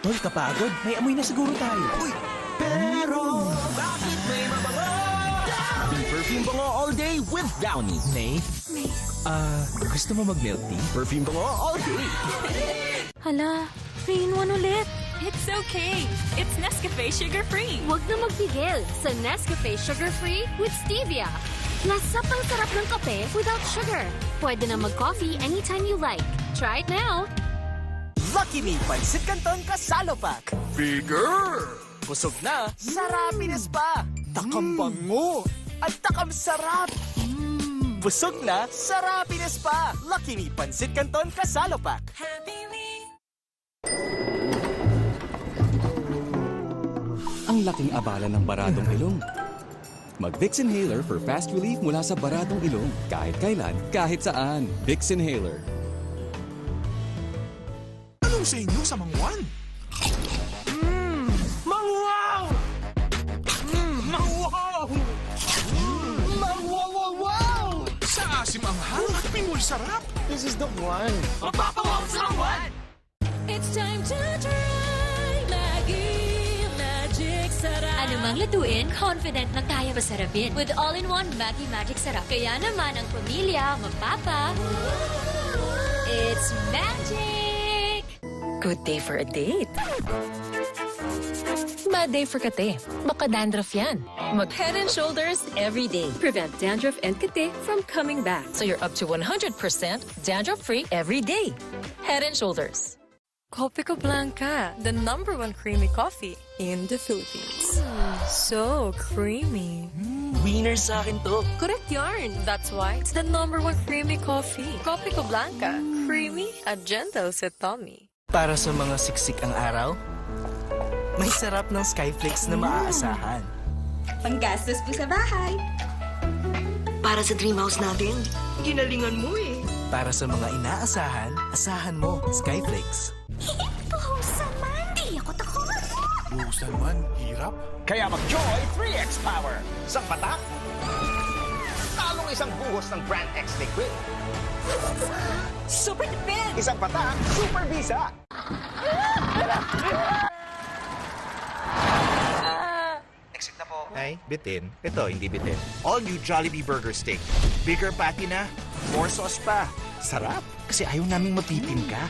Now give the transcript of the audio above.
Tol, kapagod. May amoy na siguro tayo. Uy! Pero bakit may mabango? Be perfume bango all day with Downy. May? Gusto mo mag-milk tea? Perfume bango all day. Hala, 3-in-1 ulit. It's okay. It's Nescafe sugar-free. Huwag na magpigil sa Nescafe Sugar Free with Stevia. Lasa pang sarap ng kape without sugar. Pwede na mag-coffee anytime you like. Try it now. Lucky Me Pansit Canton Kasalo Pack. Bigger! Busog na, sarapines pa. Takam bango at takam sarap. Busog na, sarapines pa. Lucky Me Pansit Canton Kasalo Pack. Ang laking abala ng baradong ilong. Mag-Vicks Inhaler for fast relief mula sa baradong ilong. Kahit kailan, kahit saan. Vicks Inhaler. Anong sa inyo sa mangwan? Mangwaw! Mangwaw! Mangwaw! Sa asim ang at Pinoy sarap. This is the one. Magpapawaw sa one! It's time to try Maggie Magic Sarap. Anumang lutuin, confident na kaya masarapin. With all-in-one Maggie Magic Sarap. Kaya naman ang pamilya, magpapa. It's magic! Good day for a date. Bad day for kate. Baka dandruff yan. Mag Head and Shoulders every day. Prevent dandruff and kate from coming back. So you're up to 100% dandruff-free every day. Head and Shoulders. Copico Blanca, the #1 creamy coffee in the Philippines. So creamy. Winner sa akin to. Correct yarn. That's why it's the #1 creamy coffee. Copico Blanca, creamy at gentle sa tummy. Para sa mga siksik ang araw, may sarap ng Skyflakes na maaasahan. Panggastos po sa bahay. Para sa dream house natin, ginalingan mo eh. Para sa mga inaasahan, asahan mo Skyflakes. Buhos naman, di ako takot. Buhos naman, hirap. Kaya mag-Joy 3X Power. Isang patak, talong isang buhos ng Brand X Liquid. Super tipid! Isang patak, Super Visa. Exit na po. Ay, bitin. Ito, hindi bitin. All new Jollibee Burger Steak. Bigger patty na, more sauce pa. Sarap, kasi ayaw naming mapitin ka.